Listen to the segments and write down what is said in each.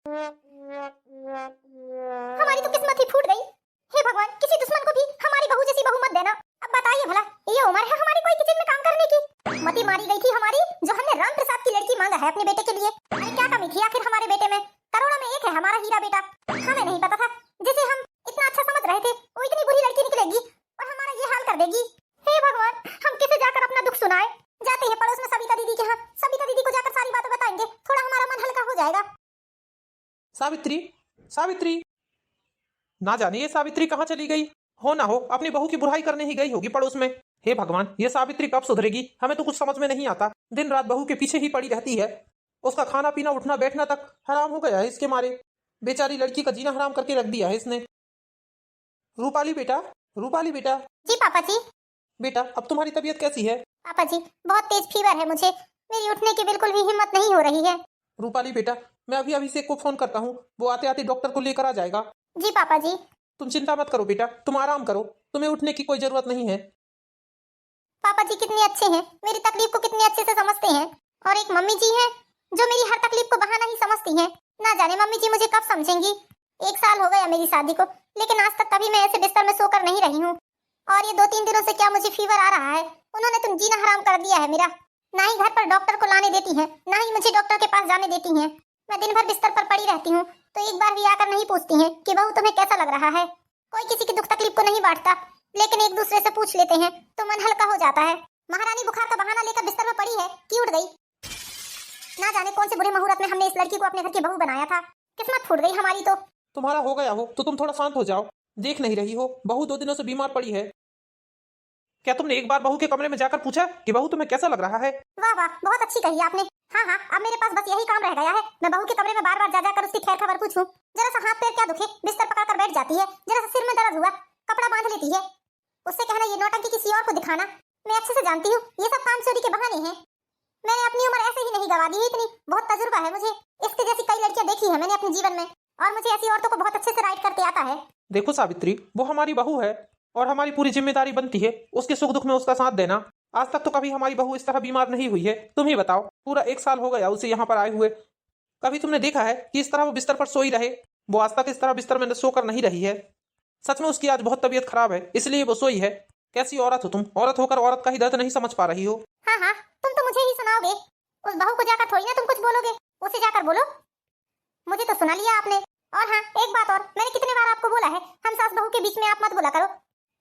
हमारी तो किस्मत ही फूट गई। हे भगवान, किसी दुश्मन को भी हमारी बहू जैसी बहू मत देना। अब बताइए भला, ये उम्र है हमारी कोई किचन में काम करने की? मती मारी गई थी हमारी जो हमने राम प्रसाद की लड़की मांगा है अपने बेटे के लिए। अरे क्या कमी थी आखिर हमारे बेटे में? करोड़ों में एक है हमारा हीरा बेटा। हमें नहीं पता था जिसे हम इतना अच्छा समझ रहे थे वो इतनी बुरी लड़की निकलेगी और हमारा ये हाल कर देगी। हे भगवान, हम किसे जाकर अपना दुख सुनाए? जाते हैं पड़ोस में सविता दीदी के यहाँ, सविता दीदी को जाकर सारी बातें बताएंगे, थोड़ा हमारा मन हल्का हो जाएगा। सावित्री, सावित्री, ना जाने ये सावित्री कहाँ चली गई। हो ना हो अपनी बहू की बुराई करने ही गई होगी पड़ोस में। हे भगवान, ये सावित्री कब सुधरेगी? हमें तो कुछ समझ में नहीं आता। दिन रात बहू के पीछे ही पड़ी रहती है। उसका खाना पीना उठना बैठना तक हराम हो गया है इसके मारे। बेचारी लड़की का जीना हराम करके रख दिया है इसने। रूपाली बेटा, रूपाली बेटा। जी पापा जी। बेटा अब तुम्हारी तबीयत कैसी है? पापा जी बहुत तेज फीवर है मुझे, मेरी उठने की बिल्कुल भी हिम्मत नहीं हो रही है। रूपाली बेटा, मैं अभी अभिषेक को फोन करता हूँ, वो आते आते डॉक्टर को लेकर आ जाएगा। जी पापा जी। तुम चिंता मत करो बेटा, तुम आराम करो, तुम्हें उठने की कोई जरूरत नहीं है। पापा जी कितने अच्छे हैं, मेरी तकलीफ को कितने अच्छे से समझते हैं। और एक मम्मी जी है जो मेरी हर तकलीफ को बहाना ही समझती हैं। ना जाने मम्मी जी मुझे कब समझेंगी। 1 साल हो गया मेरी शादी को, लेकिन आज तक कभी मैं ऐसे बिस्तर में सोकर नहीं रही हूँ। और ये 2-3 दिनों से क्या मुझे फीवर आ रहा है। उन्होंने तो जीना हराम कर दिया है मेरा। ना ही घर पर डॉक्टर को लाने देती हैं, ना ही मुझे डॉक्टर के पास जाने देती हैं। मैं दिन भर बिस्तर पर पड़ी रहती हूँ तो एक बार भी आकर नहीं पूछती हैं कि बहू तुम्हें कैसा लग रहा है। कोई किसी की दुख तकलीफ को नहीं बांटता, लेकिन एक दूसरे से पूछ लेते हैं तो मन हल्का हो जाता है। महारानी बुखार का बहाना लेकर बिस्तर में पड़ी है कि उठ गई। ना जाने कौन से बुरे मुहूर्त में हमने इस लड़की को अपने घर की बहू बनाया था। किस्मत फूट गई हमारी तो। तुम्हारा हो गया हो तो तुम थोड़ा शांत हो जाओ। देख नहीं रही हो बहू 2 दिनों से बीमार पड़ी है। क्या तुमने एक बार बहू के कमरे में जाकर पूछा कि बहू तुम्हें कैसा लग रहा है? वाह वाह, बहुत अच्छी कही आपने। हाँ हाँ, अब मेरे पास बस यही काम रह गया है, मैं बहू के कमरे में बार बार जा जाकर उसकी खैर खबर पूछूं। जरा सा हाथ पैर क्या दुखे, बिस्तर पकड़कर बैठ जाती है। जरा सा सिर में दर्द हुआ, कपड़ा बांध लेती है। उससे कहना ये नौटंकी किसी और को दिखाना। मैं अच्छे से जानती हूँ ये सब काम चोरी के बहाने हैं। मैंने अपनी उम्र ऐसे ही नहीं गवा दी है इतनी, बहुत तजुर्बा है मुझे। इसके जैसी कई लड़कियां देखी है मैंने अपने जीवन में, और मुझे ऐसी औरतों को बहुत अच्छे से राइट करते आता है। देखो सावित्री, वो हमारी बहू है और हमारी पूरी जिम्मेदारी बनती है उसके सुख दुख में उसका साथ देना। आज तक तो कभी हमारी बहू इस तरह बीमार नहीं हुई है। तुम ही बताओ, पूरा 1 साल हो गया उसे यहाँ पर आए हुए। कभी तुमने देखा है कि इस तरह वो बिस्तर पर सोई रहे? वो आज तक इस तरह बिस्तर में सोकर नहीं रही है। सच में उसकी आज बहुत तबीयत खराब है, इसलिए वो सोई है। कैसी औरत हो तुम, औरत होकर औरत का ही दर्द नहीं समझ पा रही हो। हाँ हाँ, तुम तो मुझे ही सुनाओगे, उस बहू को जाकर थोड़ी ना तुम कुछ बोलोगे। उसे जाकर बोलो, मुझे तो सुना लिया आपने। और हाँ एक बात और, मैंने कितने बार आपको बोला है हम सास बहू के बीच में आप मत बोला करो।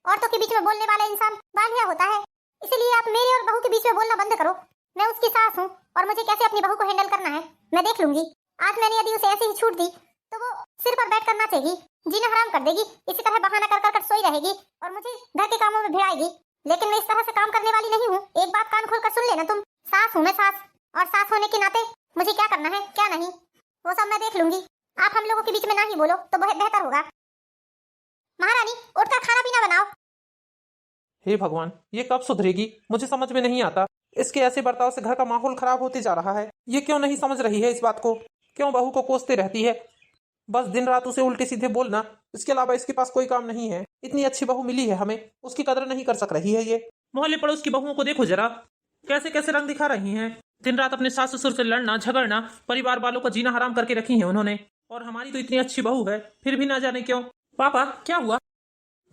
औरतों के बीच में बोलने वाला इंसान बालिया होता है, इसीलिए आप मेरे और बहू के बीच में बोलना बंद करो। मैं उसकी सास हूँ और मुझे कैसे अपनी बहू को हैंडल करना है मैं देख लूंगी। आज मैंने यदि उसे ऐसे ही छूट दी तो वो सिर पर बैठ कर नाचेगी, जीना हराम कर देगी, इसी तरह बहाना कर कर सोई रहेगी और मुझे घर के कामों में भिड़ाएगी। लेकिन मैं इस तरह से काम करने वाली नहीं हूँ। एक बात कान खोल कर सुन लेना तुम, सास हूँ मैं सास, और सास होने के नाते मुझे क्या करना है क्या नहीं वो सब मैं देख लूंगी। आप हम लोगों के बीच में ना ही बोलो तो बहुत बेहतर होगा। महारानी उठकर खाना पीना बनाओ। हे भगवान, ये कब सुधरेगी? मुझे समझ में नहीं आता। इसके ऐसे बर्ताव से घर का माहौल खराब होते जा रहा है। ये क्यों नहीं समझ रही है इस बात को? क्यों बहू को कोसते रहती है? बस दिन रात उसे उल्टे सीधे बोलना, इसके अलावा इसके पास कोई काम नहीं है। इतनी अच्छी बहू मिली है हमें, उसकी कदर नहीं कर सक रही है ये। मोहल्ले पड़ोस की बहुओं को देखो जरा, कैसे कैसे रंग दिखा रही हैं। दिन रात अपने सास ससुर से लड़ना झगड़ना, परिवार वालों का जीना हराम करके रखी है उन्होंने। और हमारी तो इतनी अच्छी बहू है, फिर भी ना जाने क्यों। पापा क्या हुआ?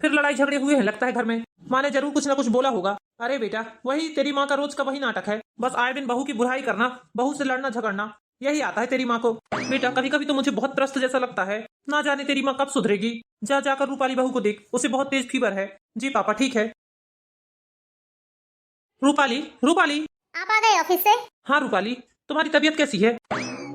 फिर लड़ाई झगड़े हुए हैं लगता है घर में। माँ ने जरूर कुछ ना कुछ बोला होगा। अरे बेटा, वही तेरी माँ का रोज का वही नाटक है। बस आए दिन बहू की बुराई करना, बहू से लड़ना झगड़ना, यही आता है तेरी माँ को। बेटा कभी कभी तो मुझे बहुत त्रस्त जैसा लगता है, ना जाने तेरी माँ कब सुधरेगी। जा जाकर रूपाली बहू को देख, उसे बहुत तेज फीवर है। जी पापा ठीक है। रूपाली, रूपाली। आप आ गए ऑफिस से? हाँ रूपाली, तुम्हारी तबीयत कैसी है?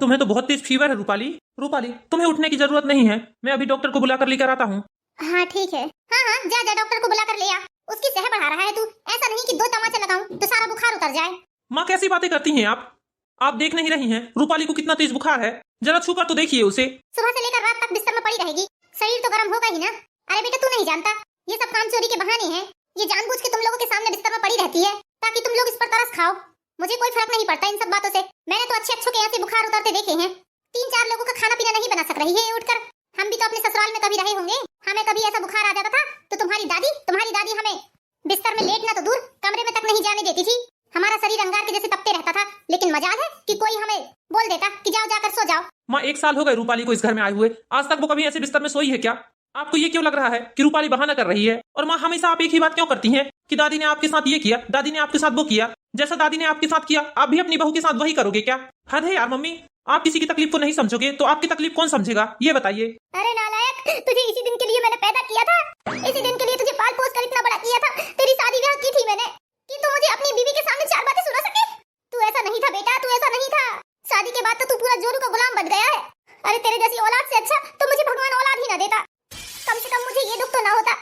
तुम्हें तो बहुत तेज फीवर है रूपाली। रूपाली तुम्हें उठने की जरूरत नहीं है, मैं अभी डॉक्टर को बुलाकर लेकर आता हूँ। हाँ ठीक है। हाँ हाँ जा जा, डॉक्टर को बुलाकर ले आ। उसकी सह बढ़ा रहा है तू, ऐसा नहीं कि 2 तमाचे लगाऊं तो सारा बुखार उतर जाए। माँ कैसी बातें करती हैं आप देख नहीं रही हैं रूपाली को कितना तेज बुखार है? जरा छूकर तो देखिए उसे। सुबह से लेकर रात तक बिस्तर में पड़ी रहेगी, शरीर तो गर्म होगा ही ना। अरे बेटा तू नहीं जानता, ये सब काम चोरी के बहाने हैं। ये जानबूझ के तुम लोगों के सामने बिस्तर में पड़ी रहती है ताकि तुम लोग इस पर तरस खाओ। मुझे कोई फर्क नहीं पड़ता इन सब बातों से। मैंने तो अच्छे अच्छों के यहाँ से बुखार उतरते देखे हैं। 3-4 लोगों का खाना पीना नहीं बना सक रही है ये उठकर। हम भी तो अपने ससुराल में कभी रहे होंगे, हमें कभी ऐसा बुखार आ जाता था तो तुम्हारी दादी हमें बिस्तर में लेटना तो दूर कमरे में तक नहीं जाने देती थी। हमारा शरीर अंगार के जैसे तपते रहता था, लेकिन मजाल है कि कोई हमें बोल देता कि जाओ जाकर सो जाओ। माँ एक साल हो गए रूपाली को इस घर में आए हुए, आज तक वो कभी ऐसे बिस्तर में सोई है क्या? आपको ये क्यों लग रहा है कि रूपाली बहाना कर रही है? और माँ हमेशा आप एक ही बात क्यों करती हैं कि दादी ने आपके साथ ये किया, दादी ने आपके साथ वो किया? जैसा दादी ने आपके साथ किया आप भी अपनी बहू के साथ वही करोगे क्या? हद है यार मम्मी, आप किसी की तकलीफ को नहीं समझोगे तो आपकी तकलीफ कौन समझेगा, ये बताइए। अरे नालायक, तुझे इसी दिन के लिए मैंने पैदा किया था, इसी दिन के लिए तुझे पाल पोस कर इतना बड़ा किया था। तेरी शादी ब्याह की थी मैंने कि तू मुझे अपनी बीवी के सामने चार बातें सुना सके। तू ऐसा नहीं था बेटा, तू ऐसा नहीं था। शादी के बाद तो तू पूरा जोरू का गुलाम बन गया है। अरे तेरे जैसी औलाद से अच्छा तो मुझे भगवान औलाद ही ना देता। कम से कम मुझे ये दुख तो ना होता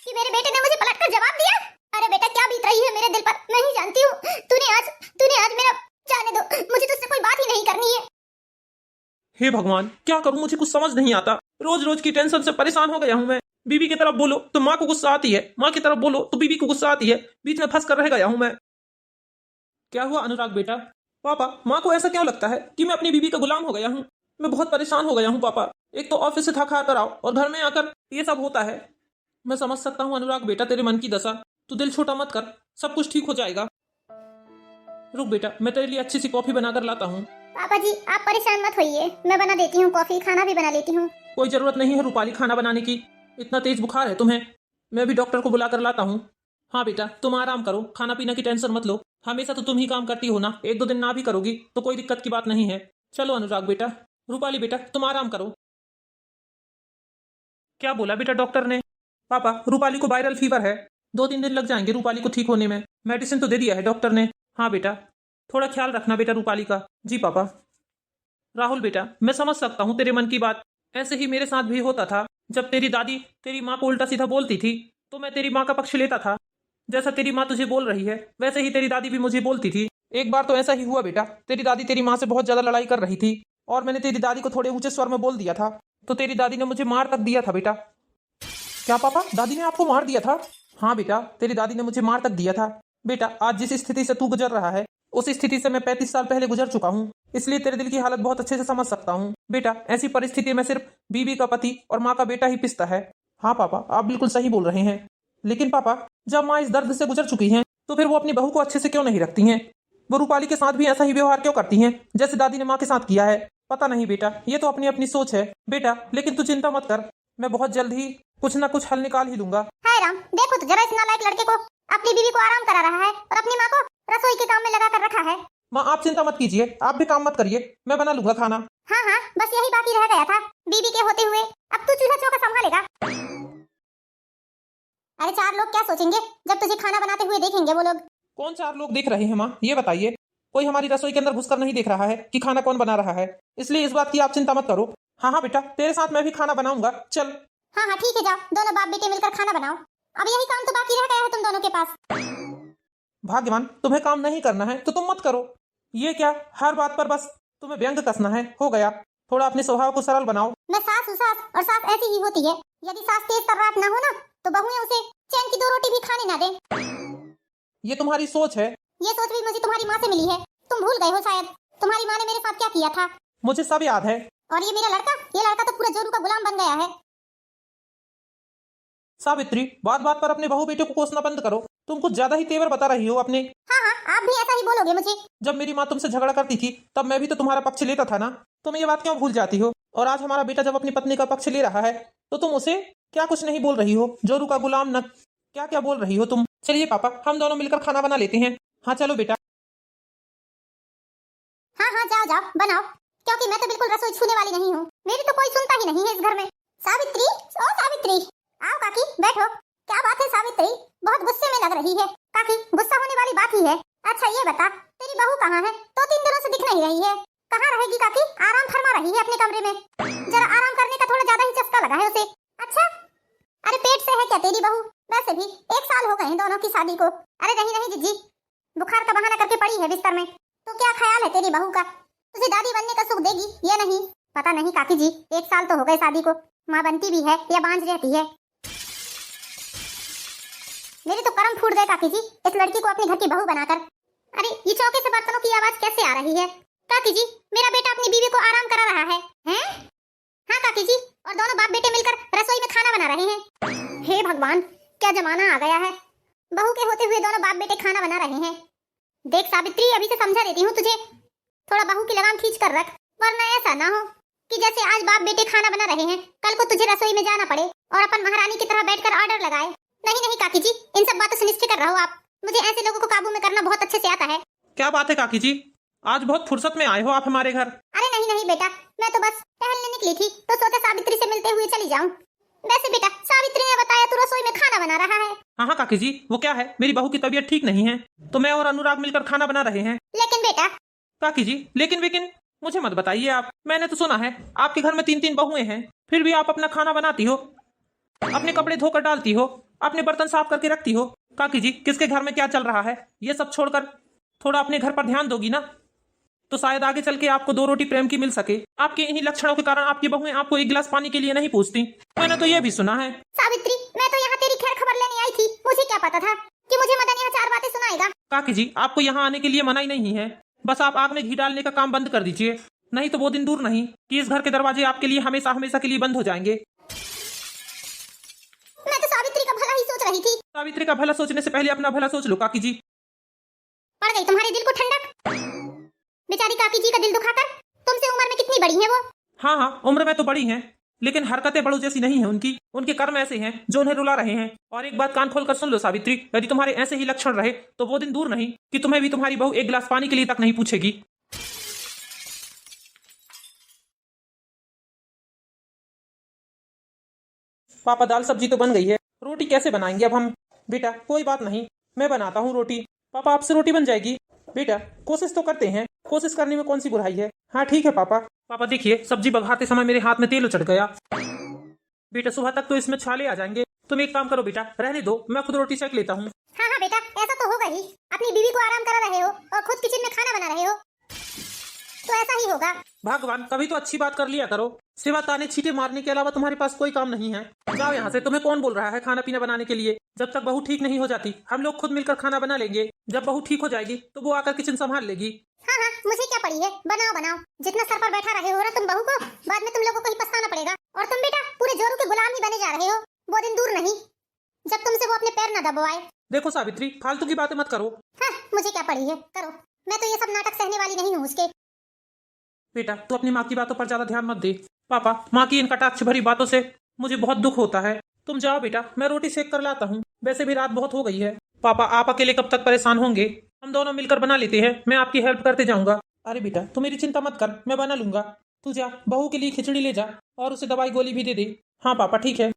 कि मेरे बेटे ने मुझे पलटकर जवाब दिया। अरे बेटा क्या बीत रही है मेरे दिल पर मैं ही जानती हूँ। तूने आज मेरा जाने दो, मुझे तुझसे कोई बात ही नहीं करनी है। हे भगवान क्या करूं, मुझे कुछ समझ नहीं आता। रोज रोज की टेंशन से परेशान हो गया हूं मैं। बीवी की तरफ बोलो तो माँ को गुस्सा आती है, माँ की तरफ बोलो तो बीवी को गुस्सा आती है। बीच में फंस कर रह गया हूं मैं। क्या हुआ अनुराग बेटा? पापा माँ को ऐसा क्यों लगता है कि मैं अपनी बीवी का गुलाम हो गया हूँ? मैं बहुत परेशान हो गया हूँ पापा। एक तो ऑफिस से थक हार कर आओ और घर में आकर ये सब होता है। मैं समझ सकता हूँ अनुराग बेटा तेरे मन की दशा। तू दिल छोटा मत कर, सब कुछ ठीक हो जाएगा। रुक बेटा, मैं तेरे लिए अच्छी सी कॉफी बनाकर लाता हूँ। पापा जी आप परेशान मत होइए, मैं बना देती हूँ कॉफी, खाना भी बना लेती हूँ। कोई जरूरत नहीं है रूपाली खाना बनाने की, इतना तेज बुखार है तुम्हें। मैं भी डॉक्टर को बुलाकर लाता हूँ। हाँ बेटा तुम आराम करो, खाना पीना की टेंशन मत लो। हमेशा तो तुम ही काम करती हो ना, एक दो दिन ना भी करोगी तो कोई दिक्कत की बात नहीं है। चलो अनुराग बेटा। रूपाली बेटा तुम आराम करो। क्या बोला बेटा डॉक्टर ने? पापा रूपाली को वायरल फीवर है, 2-3 दिन लग जाएंगे रूपाली को ठीक होने में। मेडिसिन तो दे दिया है डॉक्टर ने। हाँ बेटा थोड़ा ख्याल रखना बेटा रूपाली का। जी पापा। राहुल बेटा मैं समझ सकता हूँ तेरे मन की बात। ऐसे ही मेरे साथ भी होता था। जब तेरी दादी तेरी माँ को उल्टा सीधा बोलती थी तो मैं तेरी माँ का पक्ष लेता था। जैसा तेरी माँ तुझे बोल रही है वैसे ही तेरी दादी भी मुझे बोलती थी। एक बार तो ऐसा ही हुआ बेटा, तेरी दादी तेरी माँ से बहुत ज्यादा लड़ाई कर रही थी और मैंने तेरी दादी को थोड़े ऊंचे स्वर में बोल दिया था तो तेरी दादी ने मुझे मार तक दिया था बेटा। क्या पापा दादी ने आपको मार दिया था? हाँ बेटा तेरी दादी ने मुझे मार तक दिया था। बेटा आज जिस स्थिति से तू गुजर रहा है उस स्थिति से मैं 35 साल पहले गुजर चुका हूँ, इसलिए तेरे दिल की हालत बहुत अच्छे से समझ सकता हूँ। बेटा ऐसी परिस्थिति में सिर्फ बीवी का पति और माँ का बेटा ही पिसता है। हाँ पापा आप बिल्कुल सही बोल रहे हैं, लेकिन पापा जब माँ इस दर्द से गुजर चुकी हैं तो फिर वो अपनी बहू को अच्छे से क्यों नहीं रखती हैं? वो रूपाली के साथ भी ऐसा ही व्यवहार क्यों करती हैं जैसे दादी ने माँ के साथ किया है? पता नहीं बेटा, ये तो अपनी अपनी सोच है बेटा, लेकिन तू चिंता मत कर, मैं बहुत जल्द ही कुछ ना कुछ हल निकाल ही दूंगा। हाय राम, देखो तो जरा इस नालायक लड़के को अपनी बीवी को आराम करा रहा है और अपनी माँ को रसोई के काम में लगा कर रखा है। माँ आप चिंता मत कीजिए, आप भी काम मत करिए, मैं बना लूंगा खाना। हाँ हाँ बस यही बाकी रह गया था बीवी के होते हुए, अब तू चूल्हा चौका संभालेगा। अरे 4 लोग क्या सोचेंगे जब तुझे खाना बनाते हुए देखेंगे वो लोग? कौन 4 लोग देख रहे हैं माँ ये बताइए? कोई हमारी रसोई के अंदर घुसकर नहीं देख रहा है कि खाना कौन बना रहा है, इसलिए इस बात की आप चिंता मत करो। हाँ हाँ बेटा तेरे साथ मैं भी खाना बनाऊंगा, चल। हाँ हाँ ठीक है जाओ, दोनों बाप बेटे मिलकर खाना बनाओ। अब यही काम तो बाकी रह गया है तुम दोनों के पास। भाग्यवान तुम्हें काम नहीं करना है तो तुम मत करो। ये क्या हर बात पर बस तुम्हें व्यंग कसना है? हो गया, थोड़ा अपने स्वभाव को सरल बनाओ। मैं सास हूँ सास, और सास ऐसी ही होती है। यदि सास तेज तर्राट ना हो ना तो बहुएं उसे चैन की 2 रोटी भी खाने ना दें। ये तुम्हारी सोच है। ये सोच भी मुझे तुम्हारी माँ से मिली है, तुम भूल गए हो शायद तुम्हारी माँ ने मेरे साथ क्या किया था। मुझे सब याद है। और ये लड़का तो पूरा जोरू का गुलाम बन गया है। सावित्री बात बात पर अपने बहू बेटे को कोसना बंद करो, तुम कुछ ज्यादा ही तेवर बता रही हो अपने। हाँ हाँ आप भी ऐसा ही बोलोगे मुझे। जब मेरी माँ तुमसे झगड़ा करती थी तब मैं भी तो तुम्हारा पक्ष लेता था ना, तुम ये बात क्यों भूल जाती हो? और आज हमारा बेटा जब अपनी पत्नी का पक्ष ले रहा है तो तुम उसे क्या कुछ नहीं बोल रही हो? जोरू का गुलाम न क्या क्या बोल रही हो तुम? चलिए पापा हम दोनों मिलकर खाना बना लेते हैं। हाँ चलो बेटा। हाँ हाँ जाओ जाओ बनाओ, क्योंकि मैं तो बिल्कुल रसोई छूने वाली नहीं हूँ, मेरी तो कोई सुनता ही नहीं है इस घर में। सावित्री, ओ सावित्री, आओ काकी बैठो। क्या बात है सावित्री, बहुत गुस्से में लग रही है। काकी गुस्सा होने वाली बात ही है। अच्छा ये बता तेरी बहू कहाँ है? 2-3 दिनों से दिख नहीं रही है, कहाँ रहेगी काकी? आराम फरमा रही है अपने कमरे में, जरा आराम करने का थोड़ा ज्यादा ही चस्का लगा है उसे। अच्छा अरे पेट से है क्या तेरी बहू? वैसे भी 1 साल हो गए हैं दोनों की शादी को। अरे नहीं नहीं जीजी, बुखार का बहाना करके पड़ी है बिस्तर में। तो क्या ख्याल है तेरी बहू का, तुझे दादी बनने का सुख देगी या नहीं? पता नहीं काकी जी, 1 साल तो हो गए शादी को, माँ बनती भी है या बांझ रहती है। मेरे तो कर्म फूट गए काकी जी इस लड़की को अपने घर की बहू बनाकर। अरे ये चौके से बर्तनों की आवाज कैसे आ रही है? काकी जी मेरा बेटा अपनी बीवी को आराम करा रहा है। हैं? हाँ काकी जी, और दोनों बाप बेटे मिलकर रसोई में खाना बना रहे हैं। हे भगवान क्या जमाना आ गया है, बहू के होते हुए दोनों बाप बेटे खाना बना रहे हैं। देख सावित्री अभी से समझा देती हूँ तुझे, थोड़ा बहू की लगाम खींच कर रख, वरना ऐसा ना हो कि जैसे आज बाप बेटे खाना बना रहे हैं, कल को तुझे रसोई में जाना पड़े और अपन महारानी की तरह बैठकर ऑर्डर लगाए। नहीं नहीं काकी जी, इन सब बातों से निश्चित कर रहो आप। मुझे ऐसे लोगों को काबू में करना बहुत अच्छे से आता है। क्या बात है काकी जी, आज बहुत फुर्सत में आए हो आप हमारे घर। अरे नहीं नहीं बेटा, मैं तो बस टहलने निकली थी तो सोचा सावित्री से मिलते हुए चली जाऊं। वैसे बेटा, सावित्री ने बताया तू रसोई में खाना बना रहा है। हाँ हाँ काकी जी, वो क्या है, मेरी बहू की तबीयत ठीक नहीं है तो मैं और अनुराग मिलकर खाना बना रहे हैं। लेकिन बेटा। काकी जी लेकिन मुझे मत बताइए आप। मैंने तो सुना है आपके घर में 3-3 बहुएं हैं, फिर भी आप अपना खाना बनाती हो, अपने कपड़े धोकर डालती हो, अपने बर्तन साफ करके रखती हो। काकी जी किसके घर में क्या चल रहा है, ये सब छोड़कर थोड़ा अपने घर पर ध्यान दोगी ना, तो शायद आगे चल के आपको 2 रोटी प्रेम की मिल सके। आपके इन्हीं लक्षणों के कारण आपकी बहुएं आपको 1 गिलास पानी के लिए नहीं पूछती। मैंने तो ये भी सुना है। सावित्री, मैं तो यहाँ तेरी खैर खबर लेने आई थी। मुझे क्या पता था कि मुझे मदन यहाँ 4 बातें सुनाएगा। काकी जी आपको यहाँ आने के लिए मनाही नहीं है, बस आप आग में घी डालने का काम बंद कर दीजिए, नहीं तो वो दिन दूर नहीं कि इस घर के दरवाजे आपके लिए हमेशा हमेशा के लिए बंद हो जाएंगे। मैं तो सावित्री का भला ही सोच रही थी। सावित्री का भला सोचने से पहले अपना भला सोच लो काकी जी। पड़ गई तुम्हारे दिल को ठंडक। बेचारी काकी जी का दिल दुखाकर। तुमसे उम्र में कितनी बड़ी है वो? हाँ उम्र में तो बड़ी हैं, लेकिन हरकतें बड़ों जैसी नहीं है उनकी। उनके कर्म ऐसे हैं जो उन्हें रुला रहे हैं। और एक बात कान खोल कर सुन लो सावित्री, यदि तुम्हारे ऐसे ही लक्षण रहे तो वो दिन दूर नहीं कि तुम्हें भी तुम्हारी बहू 1 गिलास पानी के लिए तक नहीं पूछेगी। पापा दाल सब्जी तो बन गई है, रोटी कैसे बनाएंगे अब हम? बेटा कोई बात नहीं, मैं बनाता हूँ रोटी। पापा आपसे रोटी बन जाएगी। बेटा कोशिश तो करते हैं, कोशिश करने में कौन सी बुराई है। हाँ ठीक है पापा। पापा देखिए सब्जी बघाते समय मेरे हाथ में तेल उचट गया। बेटा सुबह तक तो इसमें छाले आ जाएंगे। तुम एक काम करो बेटा, रहने दो, मैं खुद रोटी सेक लेता हूँ। हाँ हाँ बेटा, ऐसा तो होगा ही। अपनी बीवी को आराम करा रहे हो और खुद किचन में खाना बना रहे हो, तो ऐसा ही होगा। भगवान कभी तो अच्छी बात कर लिया करो, सिवा ताने छींटे मारने के अलावा तुम्हारे पास कोई काम नहीं है। जाओ यहाँ से, तुम्हें कौन बोल रहा है खाना पीना बनाने के लिए। जब तक बहू ठीक नहीं हो जाती हम लोग खुद मिलकर खाना बना लेंगे। जब बहू ठीक हो जाएगी तो वो आकर किचन संभाल लेगी। हाँ हाँ, मुझे क्या पड़ी है, बनाओ बनाओ। जितना सर पर बैठा रहे हो ना तुम बहू को, बाद में तुम लोगों को ही पछताना पड़ेगा। और तुम बेटा पूरे जोरू के गुलाम ही बने जा रहे हो। वो दिन दूर नहीं जब तुमसे वो अपने पैर न दबाए। देखो सावित्री फालतू की बातें मत करो। हाँ, मुझे क्या पड़ी है, करो। मैं तो ये सब नाटक सहने वाली नहीं हूँ उसके। बेटा तू अपनी माँ की बातों पर ज्यादा ध्यान मत दे। पापा माँ की इन कटाक्ष भरी बातों से मुझे बहुत दुख होता है। तुम जाओ बेटा, मैं रोटी सेक कर लाता हूँ। वैसे भी रात बहुत हो गई है। पापा आप अकेले कब तक परेशान होंगे, हम दोनों मिलकर बना लेते हैं, मैं आपकी हेल्प करते जाऊंगा। अरे बेटा तू मेरी चिंता मत कर, मैं बना लूंगा। तू जा बहू के लिए खिचड़ी ले जा और उसे दवाई गोली भी दे दे। हाँ पापा ठीक है।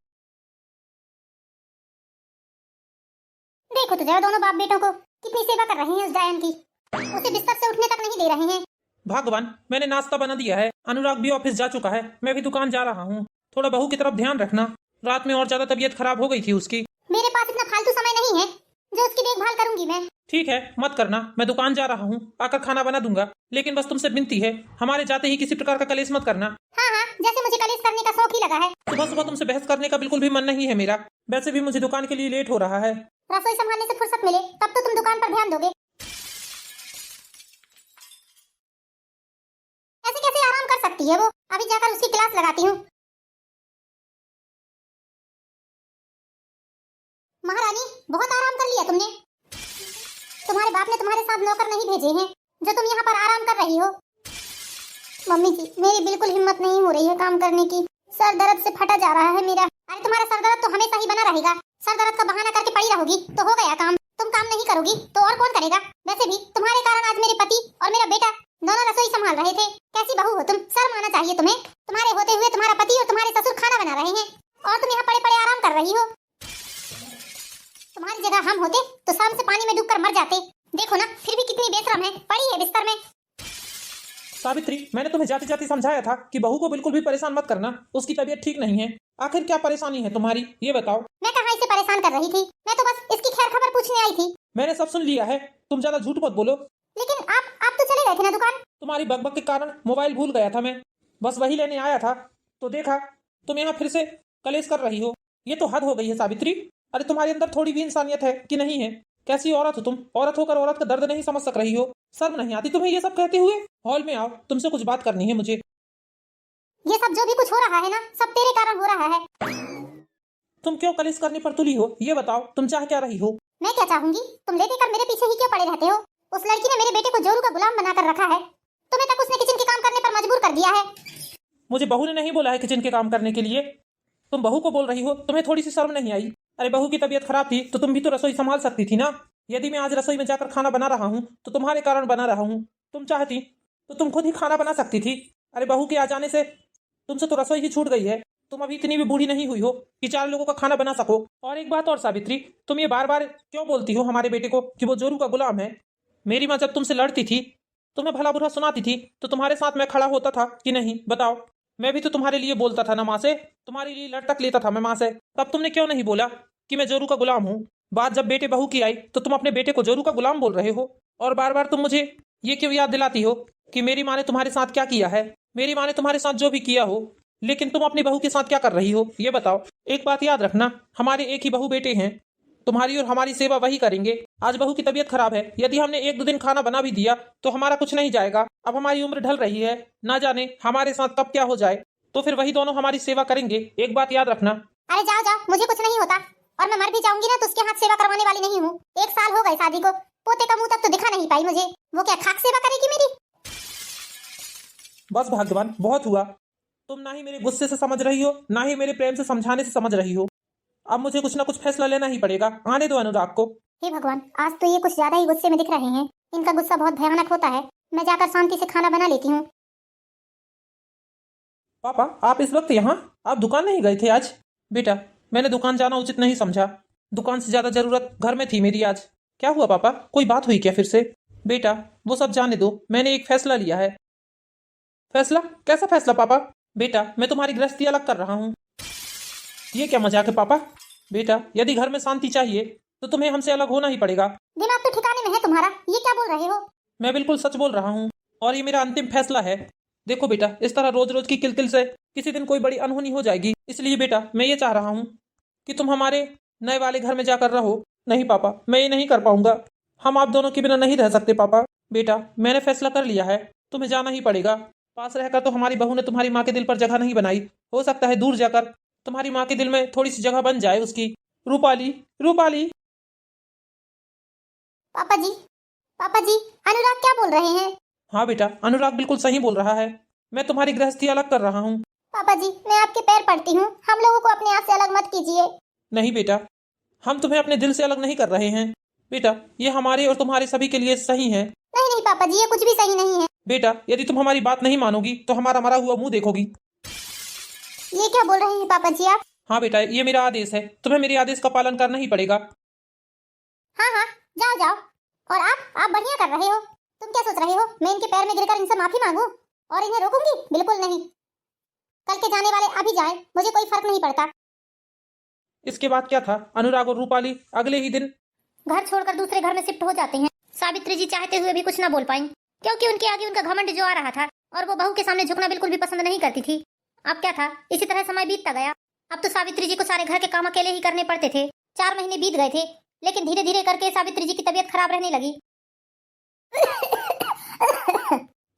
देखो तो जरा दोनों बाप बेटों को कितनी सेवा कर रहे हैं उस डायन की। उसे बिस्तर से उठने तक नहीं दे रहे हैं। भगवान मैंने नाश्ता बना दिया है, अनुराग भी ऑफिस जा चुका है, मैं भी दुकान जा रहा हूँ। थोड़ा बहू की तरफ ध्यान रखना, रात में और ज्यादा तबीयत खराब हो गई थी उसकी। मेरे पास इतना फालतू समय नहीं है जो उसकी देखभाल करूंगी मैं। ठीक है मत करना, मैं दुकान जा रहा हूँ, आकर खाना बना दूंगा। लेकिन बस तुमसे विनती है, हमारे जाते ही किसी प्रकार का कलेश मत करना। हाँ हाँ, जैसे मुझे कलेश करने का शौक ही लगा है। सुबह सुबह तुमसे बहस करने का बिल्कुल भी मन नहीं है मेरा। वैसे भी मुझे दुकान के लिए लेट हो रहा है। रसोई संभालने से फुर्सत मिले तब तो तुम दुकान पर ध्यान दोगे। ऐसे कैसे आराम कर सकती है वो? अभी जाकर उसकी क्लास लगाती हूँ। महारानी बहुत आराम कर लिया तुमने। तुम्हारे बाप ने तुम्हारे साथ नौकर नहीं भेजे हैं जो तुम यहाँ पर आराम कर रही हो। मम्मी जी मेरी बिल्कुल हिम्मत नहीं हो रही है काम करने की। सर दर्द से फटा जा रहा है मेरा। अरे तुम्हारा सर दर्द तो हमेशा ही बना रहेगा। सर दर्द का बहाना करके पड़ी रहोगी तो हो गया काम। तुम काम नहीं करोगी तो और कौन करेगा? वैसे भी तुम्हारे कारण आज मेरे पति और मेरा बेटा दोनों रसोई संभाल रहे थे। कैसी बहू हो तुम, शर्म आना चाहिए तुम्हें। तुम्हारे होते हुए तुम्हारा पति और तुम्हारे ससुर खाना बना रहे हैं और तुम यहाँ पड़े पड़े आराम कर रही हो। तुम्हारी जगह हम होते तो शाम से पानी में डूबकर मर जाते। देखो ना फिर भी कितनी बेशरम है, पड़ी है बिस्तर में। सावित्री मैंने तुम्हें जाते जाते समझाया था कि बहू को बिल्कुल भी परेशान मत करना, उसकी तबीयत ठीक नहीं है। आखिर क्या परेशानी है तुम्हारी ये बताओ। मैं कहाँ इसे परेशान कर रही थी, मैं तो बस इसकी खैर खबर पूछने आई थी। मैंने सब सुन लिया है, तुम ज्यादा झूठ मत बोलो। लेकिन आप तो चले गए थे ना दुकान। तुम्हारी बकबक के कारण मोबाइल भूल गया था मैं, बस वही लेने आया था तो देखा तुम यहाँ फिर से कलेश कर रही हो। ये तो हद हो गई है सावित्री। अरे तुम्हारे अंदर थोड़ी भी इंसानियत है कि नहीं है? कैसी औरत हो तुम, औरत होकर औरत का दर्द नहीं समझ सक रही हो। शर्म नहीं आती तुम्हें ये सब कहते हुए? हॉल में आओ, तुमसे कुछ बात करनी है मुझे। ये सब जो भी कुछ हो रहा है ना सब तेरे कारण हो रहा है। तुम क्यों कलेश करने पर तुली हो ये बताओ, तुम चाह क्या रही हो? मैं क्या चाहूंगी, तुम लेटे कर मेरे पीछे ही क्यों पड़े रहते हो? उस लड़की ने मेरे बेटे को जोरू का गुलाम बनाकर रखा है। तुम्हें तक उसने किचन के काम करने पर मजबूर कर दिया है। मुझे बहू ने नहीं बोला है किचन के काम करने के लिए। तुम बहू को बोल रही हो, तुम्हें थोड़ी सी शर्म नहीं आई? अरे बहू की तबीयत खराब थी तो तुम भी तो रसोई संभाल सकती थी ना। यदि मैं आज रसोई में जाकर खाना बना रहा हूँ तो तुम्हारे कारण बना रहा हूँ। तुम चाहती तो तुम खुद ही खाना बना सकती थी। अरे बहू के आ जाने से तुमसे तो रसोई ही छूट गई है। तुम अभी इतनी भी बूढ़ी नहीं हुई हो कि 4 लोगों का खाना बना सको। और एक बात और सावित्री, तुम ये बार बार क्यों बोलती हो हमारे बेटे को कि वो जोरू का गुलाम है? मेरी माँ जब तुमसे लड़ती थी, तुम्हें भला बुरा सुनाती थी, तो तुम्हारे साथ मैं खड़ा होता था कि नहीं बताओ? मैं भी तो तुम्हारे लिए बोलता था ना माँ से, तुम्हारे लिए लड़ तक लेता था मैं माँ से। तब तुमने क्यों नहीं बोला कि मैं जोरू का गुलाम हूँ? बात जब बेटे बहू की आई तो तुम अपने बेटे को जोरू का गुलाम बोल रहे हो। और बार बार तुम मुझे ये क्यों याद दिलाती हो कि मेरी माँ ने तुम्हारे साथ क्या किया है? मेरी माँ ने तुम्हारे साथ जो भी किया हो, लेकिन तुम अपनी बहू के साथ क्या कर रही हो ये बताओ। एक बात याद रखना, हमारे एक ही बहू बेटे हैं, तुम्हारी और हमारी सेवा वही करेंगे। आज बहू की तबीयत खराब है, यदि हमने 1-2 दिन खाना बना भी दिया तो हमारा कुछ नहीं जाएगा। अब हमारी उम्र ढल रही है, ना जाने हमारे साथ कब क्या हो जाए, तो फिर वही दोनों हमारी सेवा करेंगे। एक बात याद रखना। अरे जाओ जाओ, मुझे कुछ नहीं होता, और मैं मर भी जाऊंगी ना तो उसके हाथ सेवा करवाने वाली नहीं हूँ। 1 साल हो गए शादी को, पोते का मुंह तक तो दिखा नहीं पाई मुझे। वो क्या खाक सेवा करेगी मेरी? बस भाग्यवान, बहुत हुआ। तुम ना ही मेरे गुस्से से समझ रही हो, ना ही मेरे प्रेम से समझाने से समझ रही हो। अब मुझे कुछ ना कुछ फैसला लेना ही पड़ेगा। आने दो अनुराग को। हे भगवान, आज तो ये कुछ ज्यादा ही गुस्से में दिख रहे हैं। इनका गुस्सा बहुत भयानक होता है। मैं जाकर शांति से खाना बना लेती हूँ। पापा, आप इस वक्त यहाँ? आप दुकान नहीं गए थे आज? बेटा, मैंने दुकान जाना उचित नहीं समझा। दुकान से ज्यादा जरूरत घर में थी मेरी आज। क्या हुआ पापा, कोई बात हुई क्या फिर से? बेटा, वो सब जाने दो, मैंने एक फैसला लिया है। फैसला? कैसा फैसला पापा? बेटा, मैं तुम्हारी गृहस्थी अलग कर रहा हूँ। ये क्या मजाक है पापा? बेटा, यदि घर में शांति चाहिए तो तुम्हें हमसे अलग होना ही पड़ेगा। दिमाग तो ठिकाने में है तुम्हारा? ये क्या बोल रहे हो? मैं बिल्कुल सच बोल रहा हूँ, और ये मेरा अंतिम फैसला है। देखो बेटा, इस तरह रोज रोज की किलकिल से किसी दिन कोई बड़ी अनहोनी हो जाएगी। इसलिए बेटा, मैं ये चाह रहा हूँ कि तुम हमारे नए वाले घर में जाकर रहो। नहीं पापा, मैं ये नहीं कर पाऊंगा। हम आप दोनों के बिना नहीं रह सकते पापा। बेटा, मैंने फैसला कर लिया है, तुम्हें जाना ही पड़ेगा। पास रहकर तो हमारी बहू ने तुम्हारी माँ के दिल पर जगह नहीं बनाई। हो सकता है दूर जाकर तुम्हारी माँ के दिल में थोड़ी सी जगह बन जाए उसकी। रूपाली, रूपाली। पापा जी, पापा जी, अनुराग क्या बोल रहे हैं? हाँ बेटा, अनुराग बिल्कुल सही बोल रहा है। मैं तुम्हारी गृहस्थी अलग कर रहा हूँ। पापा जी, मैं आपके पैर पड़ती हूँ, हम लोगों को अपने आप से अलग मत कीजिए। नहीं बेटा, हम तुम्हें अपने दिल से अलग नहीं कर रहे हैं। बेटा, ये हमारे और तुम्हारे सभी के लिए सही है। नहीं नहीं पापा जी, ये कुछ भी सही नहीं है। बेटा, यदि तुम हमारी बात नहीं मानोगी तो हमारा मरा हुआ मुंह देखोगी। ये क्या बोल रहे हैं पापा जी आप? हाँ बेटा, ये मेरा आदेश है, तुम्हें मेरे आदेश का पालन करना ही पड़ेगा। हाँ हाँ, जाओ जाओ। और आप बढ़िया कर रहे हो। तुम क्या सोच रहे हो, मैं इनके पैर में गिरकर इनसे माफी मांगू और इन्हें रोकूंगी? बिल्कुल नहीं। कल के जाने वाले अभी जाएं, मुझे कोई फर्क नहीं पड़ता। इसके बाद क्या था, अनुराग और रूपाली अगले ही दिन घर छोड़कर दूसरे घर में शिफ्ट हो जाते हैं। सावित्री जी चाहते हुए भी कुछ न बोल पाई, क्योंकि उनके आगे उनका घमंड जो आ रहा था, और वो बहू के सामने झुकना बिल्कुल भी पसंद नहीं करती थी। अब क्या था, इसी तरह समय बीतता गया। अब तो सावित्री जी को सारे घर के काम अकेले ही करने पड़ते थे। 4 महीने बीत गए थे, लेकिन धीरे धीरे करके सावित्री जी की तबीयत खराब रहने लगी।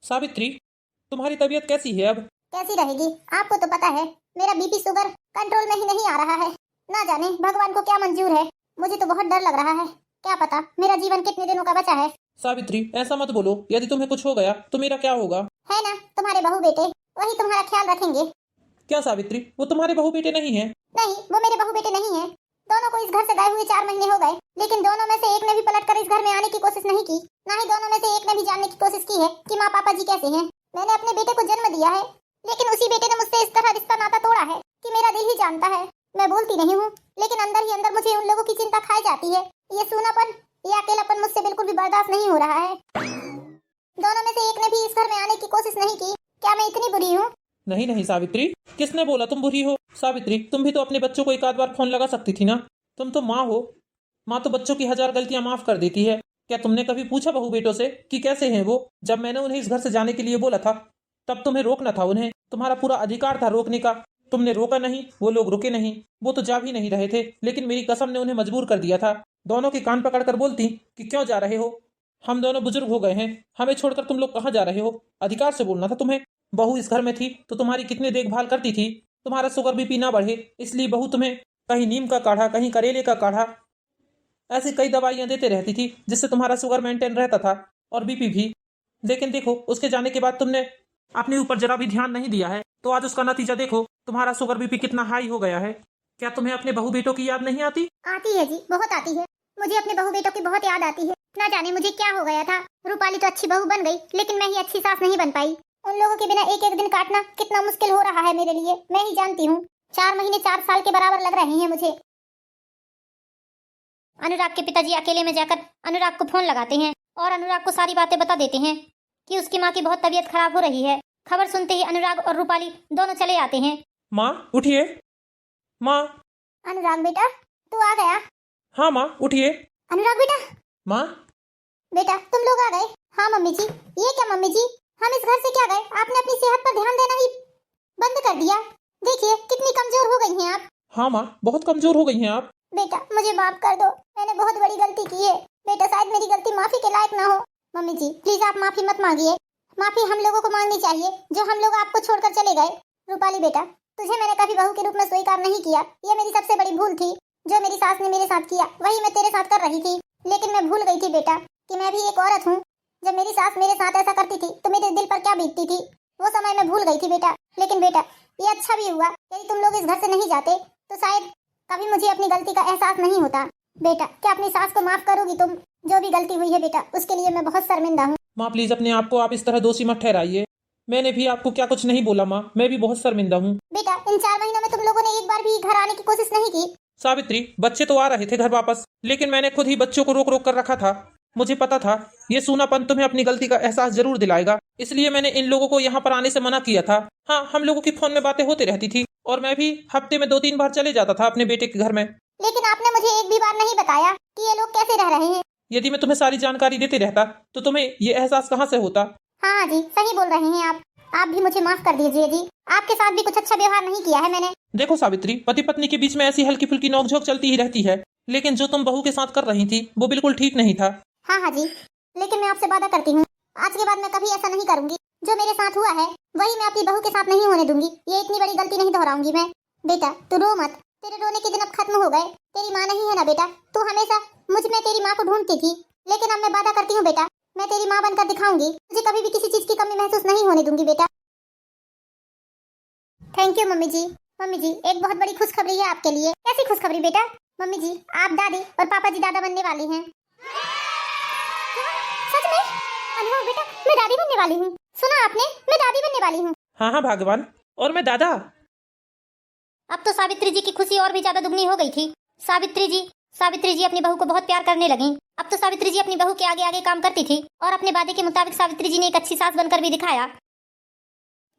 सावित्री, तुम्हारी तबीयत कैसी है अब? कैसी रहेगी, आपको तो पता है मेरा बीपी शुगर कंट्रोल में ही नहीं आ रहा है। ना जाने भगवान को क्या मंजूर है। मुझे तो बहुत डर लग रहा है, क्या पता मेरा जीवन कितने दिनों का बचा है। सावित्री, ऐसा मत बोलो, यदि तुम्हें कुछ हो गया तो मेरा क्या होगा? है ना, तुम्हारे बहू बेटे, वही तुम्हारा ख्याल रखेंगे। क्या सावित्री, वो तुम्हारे बहू बेटे नहीं है? नहीं, वो मेरे बहू बेटे नहीं है। दोनों को इस घर से गए हुए 4 महीने हो गए, लेकिन दोनों में से एक ने भी पलटकर इस घर में आने की कोशिश नहीं की। ना ही दोनों में से एक ने भी जानने की कोशिश की है कि माँ पापा जी कैसे हैं। मैंने अपने बेटे को जन्म दिया है, लेकिन उसी बेटे ने मुझसे इस तरह रिश्ता नाता तोड़ा है कि मेरा दिल ही जानता है। मैं बोलती नहीं हूँ, लेकिन अंदर ही अंदर मुझे उन लोगों की चिंता खाई जाती है। ये सूनापन, ये अकेलापन मुझसे बिल्कुल भी बर्दाश्त नहीं हो रहा है। दोनों में से एक ने भी इस घर में आने की कोशिश नहीं की। क्या मैं इतनी बुरी हूँ? नहीं नहीं सावित्री, किसने बोला तुम बुरी हो? सावित्री, तुम भी तो अपने बच्चों को 1 आध बार फोन लगा सकती थी ना। तुम तो माँ हो, माँ तो बच्चों की 1000 गलतियां माफ कर देती है। क्या तुमने कभी पूछा बहू बेटों से कि कैसे हैं वो? जब मैंने उन्हें इस घर से जाने के लिए बोला था, तब तुम्हें रोकना था उन्हें। तुम्हारा पूरा अधिकार था रोकने का, तुमने रोका नहीं, वो लोग रुके नहीं। वो तो जा भी नहीं रहे थे, लेकिन मेरी कसम ने उन्हें मजबूर कर दिया था। दोनों के कान पकड़कर बोलती कि क्यों जा रहे हो, हम दोनों बुजुर्ग हो गए हैं, हमें छोड़कर तुम लोग कहाँ जा रहे हो? अधिकार से बोलना था तुम्हें। बहू इस घर में थी तो तुम्हारी कितनी देखभाल करती थी, तुम्हारा शुगर बीपी ना बढ़े, इसलिए बहू तुम्हें कहीं नीम का काढ़ा, कहीं करेले का काढ़ा, ऐसी कई दवाइयां देते रहती थी जिससे तुम्हारा शुगर मेंटेन रहता था और बीपी भी। लेकिन देखो, उसके जाने के बाद तुमने अपने ऊपर जरा भी ध्यान नहीं दिया है। तो आज उसका नतीजा देखो, तुम्हारा शुगर बीपी कितना हाई हो गया है। क्या तुम्हें अपने बहू बेटों की याद नहीं आती? आती है जी, बहुत आती है। मुझे अपने बहू बेटों की बहुत याद आती है। ना जाने मुझे क्या हो गया था। रूपाली तो अच्छी बहू बन गई, लेकिन मैं ही अच्छी सास नहीं बन पाई। उन लोगों के बिना एक एक दिन काटना कितना मुश्किल हो रहा है मेरे लिए, मैं ही जानती हूँ। 4 महीने 4 साल के बराबर लग रहे हैं मुझे। अनुराग के पिताजी अकेले में जाकर अनुराग को फोन लगाते हैं और अनुराग को सारी बातें बता देते हैं कि उसकी माँ की बहुत तबीयत खराब हो रही है। खबर सुनते ही अनुराग और रूपाली दोनों चले आते हैं। माँ उठिए। माँ। अनुराग बेटा, तू आ गया? हाँ माँ उठिए। अनुराग बेटा। माँ। बेटा तुम लोग आ गए? हाँ मम्मी जी। ये क्या मम्मी जी, हम इस घर से क्या गए? आपने अपनी सेहत पर ध्यान देना ही बंद कर दिया। देखिए कितनी कमजोर हो गई हैं आप। हाँ माँ, बहुत कमजोर हो गई हैं आप। बेटा मुझे माफ कर दो, मैंने बहुत बड़ी गलती की है। बेटा शायद मेरी गलती माफी के लायक ना हो। मम्मी जी प्लीज आप माफी मत मांगिए। माफी हम लोगों को मांगनी चाहिए जो हम लोग आपको छोड़कर चले गए। रूपाली बेटा, तुझे मैंने कभी बहू के रूप में स्वीकार नहीं किया, ये मेरी सबसे बड़ी भूल थी। जो मेरी सास ने मेरे साथ किया वही मैं तेरे साथ कर रही थी, लेकिन मैं भूल गई थी बेटा कि मैं भी एक औरत हूँ। जब मेरी सास मेरे साथ ऐसा करती थी तो मेरे दिल पर क्या बीतती थी, वो समय मैं भूल गई थी बेटा। लेकिन बेटा ये अच्छा भी हुआ, यदि तुम लोग इस घर से नहीं जाते तो शायद कभी मुझे अपनी गलती का एहसास नहीं होता। बेटा क्या अपनी सास को माफ करोगी तुम? जो भी गलती हुई है बेटा उसके लिए मैं बहुत शर्मिंदा हूँ। माँ प्लीज अपने आप को आप इस तरह दोषी मत ठहराइए। मैंने भी आपको क्या कुछ नहीं बोला माँ, मैं भी बहुत शर्मिंदा हूँ। बेटा इन 4 महीनों में तुम लोगों ने एक बार भी घर आने की कोशिश नहीं की? सावित्री, बच्चे तो आ रहे थे घर वापस, लेकिन मैंने खुद ही बच्चों को रोक रोक कर रखा था। मुझे पता था ये सूनापन तुम्हें अपनी गलती का एहसास जरूर दिलाएगा, इसलिए मैंने इन लोगों को यहाँ पर आने से मना किया था। हाँ, हम लोगों की फोन में बातें होती रहती थी और मैं भी हफ्ते में 2-3 बार चले जाता था अपने बेटे के घर में। लेकिन आपने मुझे एक भी बार नहीं बताया कि ये लोग कैसे रह रहे हैं। यदि मैं तुम्हें सारी जानकारी देते रहता तो तुम्हें ये एहसास कहाँ से होता। हाँ जी सही बोल रहे हैं आप भी मुझे माफ कर दीजिए जी। आपके साथ भी कुछ अच्छा व्यवहार नहीं किया है मैंने। देखो सावित्री, पति पत्नी के बीच में ऐसी हल्की फुल्की नोकझोंक चलती ही रहती है, लेकिन जो तुम बहू के साथ कर रही थी वो बिल्कुल ठीक नहीं था। हाँ जी, लेकिन मैं आपसे वादा करती हूँ आज के बाद मैं कभी ऐसा नहीं करूंगी। जो मेरे साथ हुआ है वही मैं अपनी बहू के साथ नहीं होने दूंगी। ये इतनी बड़ी गलती नहीं दोहराऊंगी मैं। बेटा तू रो मत, तेरे रोने के दिन अब खत्म हो गए। तेरी माँ नहीं है ना बेटा, तू हमेशा मुझ में तेरी माँ को ढूंढती थी, लेकिन अब मैं वादा करती हूँ बेटा मैं तेरी माँ बनकर दिखाऊंगी। तुझे कभी भी किसी चीज की कमी महसूस नहीं होने दूंगी बेटा। Thank you mummy ji. Mummy ji एक बहुत बड़ी खुशखबरी है आपके लिए। कैसी खुशखबरी बेटा? मम्मी जी आप दादी और पापा जी दादा बनने वाले हैं। सच में? अनुभव बेटा मैं दादी बनने वाली हूँ। सुना आपने, मैं दादी बनने वाली हूँ। हाँ हाँ भगवान, और मैं दादा। अब तो सावित्री जी की खुशी और भी ज्यादा दुगनी हो गई थी। सावित्री जी अपनी बहू को बहुत प्यार करने लगी। अब तो सावित्री जी अपनी बहू के आगे आगे काम करती थी और अपने वादे के मुताबिक सावित्री जी ने एक अच्छी सास बनकर भी दिखाया।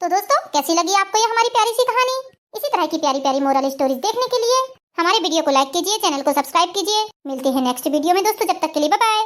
तो दोस्तों कैसी लगी आपको ये हमारी प्यारी सी कहानी? इसी तरह की प्यारी प्यारी मोरल स्टोरीज देखने के लिए हमारे वीडियो को लाइक कीजिए, चैनल को सब्सक्राइब कीजिए। मिलते हैं नेक्स्ट वीडियो में दोस्तों, जब तक के लिए बाय बाय।